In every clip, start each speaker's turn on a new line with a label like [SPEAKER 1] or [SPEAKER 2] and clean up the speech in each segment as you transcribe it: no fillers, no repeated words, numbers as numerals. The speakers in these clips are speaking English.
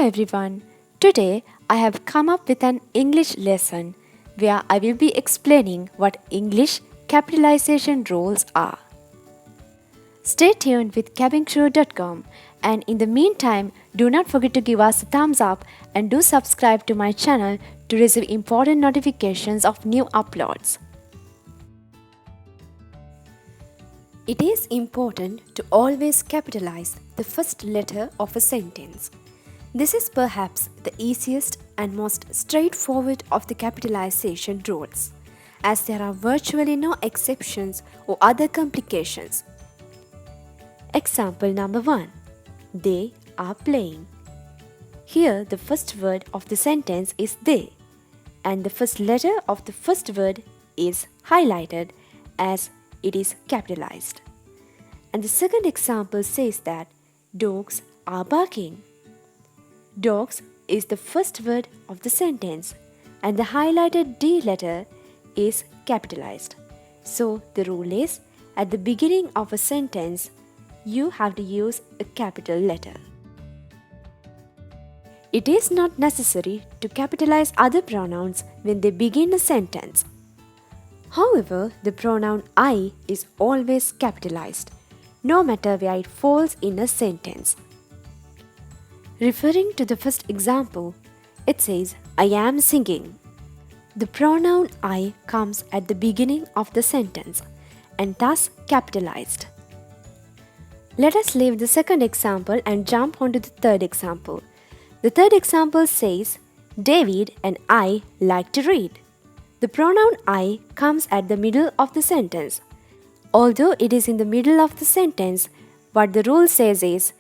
[SPEAKER 1] Hello everyone. Today I have come up with an English lesson where I will be explaining what English capitalization rules are. Stay tuned with cabincrew.com, and in the meantime do not forget to give us a thumbs up and do subscribe to my channel to receive important notifications of new uploads. It is important to always capitalize the first letter of a sentence. This is perhaps the easiest and most straightforward of the capitalization rules, as there are virtually no exceptions or other complications. Example number 1. They are playing. Here the first word of the sentence is they, and the first letter of the first word is highlighted as it is capitalized. And the second example says that dogs are barking. Dogs is the first word of the sentence, and the highlighted D letter is capitalized. So the rule is, at the beginning of a sentence, you have to use a capital letter. It is not necessary to capitalize other pronouns when they begin a sentence. However, the pronoun I is always capitalized, no matter where it falls in a sentence. Referring to the first example, it says, I am singing. The pronoun I comes at the beginning of the sentence and thus capitalized. Let us leave the second example and jump onto the third example. The third example says, David and I like to read. The pronoun I comes at the middle of the sentence. Although it is in the middle of the sentence, what the rule says is,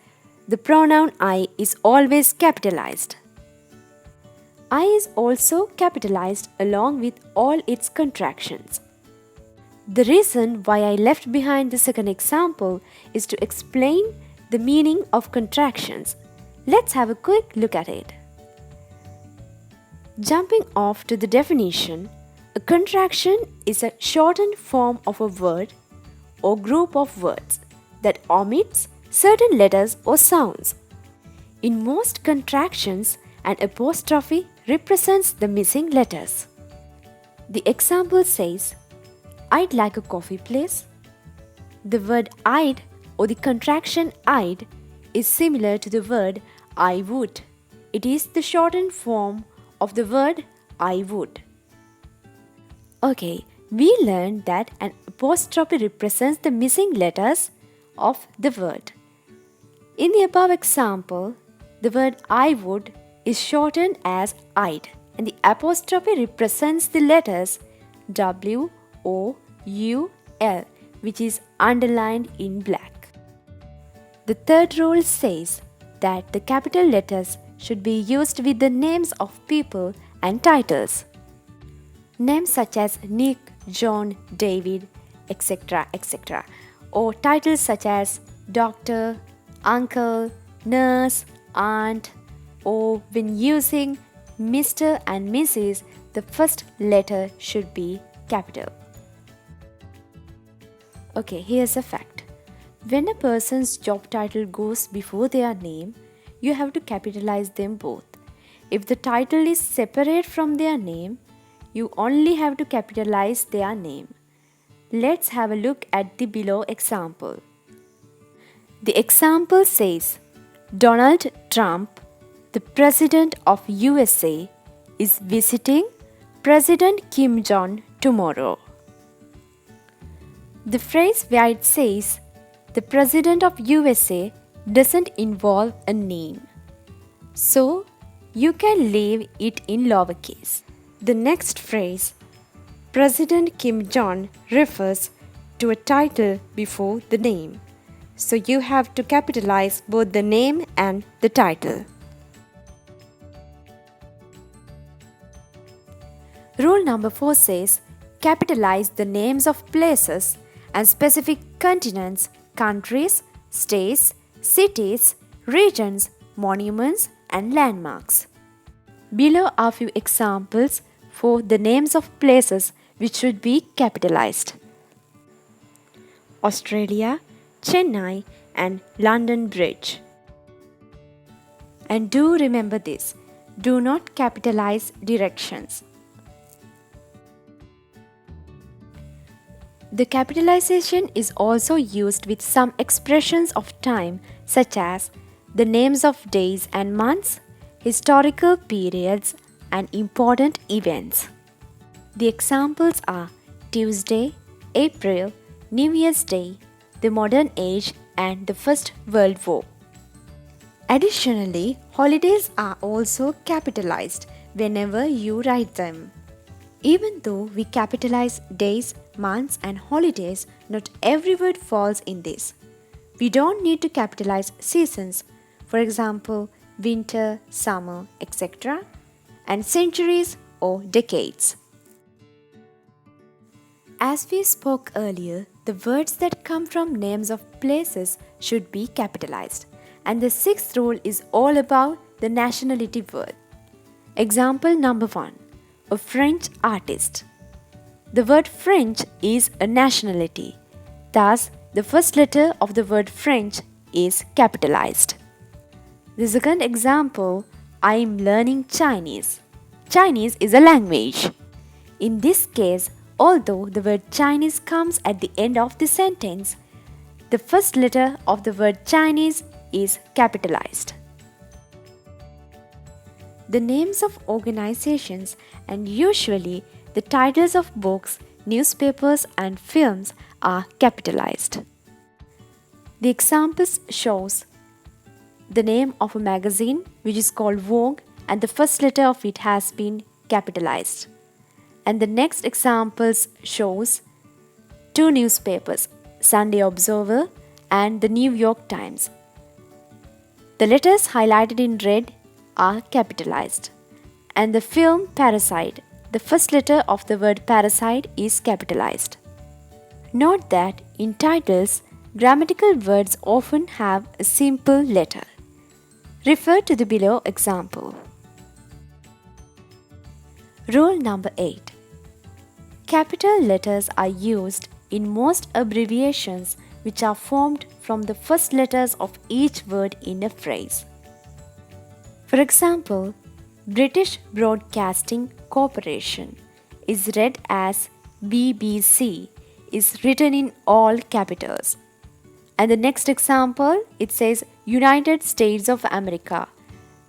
[SPEAKER 1] the pronoun I is always capitalized. I is also capitalized along with all its contractions. The reason why I left behind the second example is to explain the meaning of contractions. Let's have a quick look at it. Jumping off to the definition, a contraction is a shortened form of a word or group of words that omits certain letters or sounds. In most contractions, an apostrophe represents the missing letters. The example says, I'd like a coffee, please. The word I'd or the contraction I'd is similar to the word I would. It is the shortened form of the word I would. Okay, we learned that an apostrophe represents the missing letters of the word. In the above example, the word I would is shortened as I'd, and the apostrophe represents the letters W, O, U, L, which is underlined in black. The third rule says that the capital letters should be used with the names of people and titles. Names such as Nick, John, David, etc., etc., or titles such as doctor, uncle, nurse, aunt, or when using Mr. and Mrs., the first letter should be capital. Okay, here's a fact. When a person's job title goes before their name, you have to capitalize them both. If the title is separate from their name, you only have to capitalize their name. Let's have a look at the below example. The example says, Donald Trump, the President of USA, is visiting President Kim Jong tomorrow. The phrase where it says, the President of USA doesn't involve a name, so you can leave it in lowercase. The next phrase, President Kim Jong, refers to a title before the name, so you have to capitalize both the name and the title. Rule number 4 says, capitalize the names of places and specific continents, countries, states, cities, regions, monuments, and landmarks. Below are few examples for the names of places which should be capitalized. Australia, Chennai, and London Bridge. And do remember this, do not capitalize directions. The capitalization is also used with some expressions of time such as the names of days and months, historical periods, and important events. The examples are Tuesday, April, New Year's Day, the modern age, and the First World War. Additionally, holidays are also capitalized whenever you write them. Even though we capitalize days, months, and holidays, not every word falls in this. We don't need to capitalize seasons, for example, winter, summer, etc., and centuries or decades. As we spoke earlier, the words that come from names of places should be capitalized. And the sixth rule is all about the nationality word. Example number 1. A French artist. The word French is a nationality. Thus, the first letter of the word French is capitalized. The second example, I am learning Chinese. Chinese is a language. In this case, although the word Chinese comes at the end of the sentence, the first letter of the word Chinese is capitalized. The names of organizations and usually the titles of books, newspapers and films are capitalized. The examples shows the name of a magazine which is called Vogue and the first letter of it has been capitalized. And the next examples shows two newspapers, Sunday Observer and the New York Times. The letters highlighted in red are capitalized. And the film Parasite, the first letter of the word parasite is capitalized. Note that in titles, grammatical words often have a simple letter. Refer to the below example. Rule number 8. Capital letters are used in most abbreviations which are formed from the first letters of each word in a phrase. For example, British Broadcasting Corporation is read as BBC is written in all capitals. And the next example, it says United States of America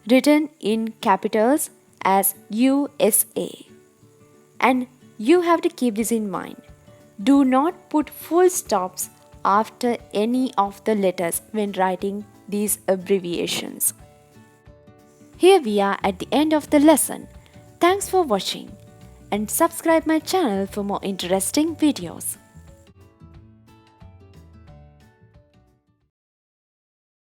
[SPEAKER 1] written in capitals as USA. And you have to keep this in mind. Do not put full stops after any of the letters when writing these abbreviations. Here we are at the end of the lesson. Thanks for watching and subscribe my channel for more interesting videos.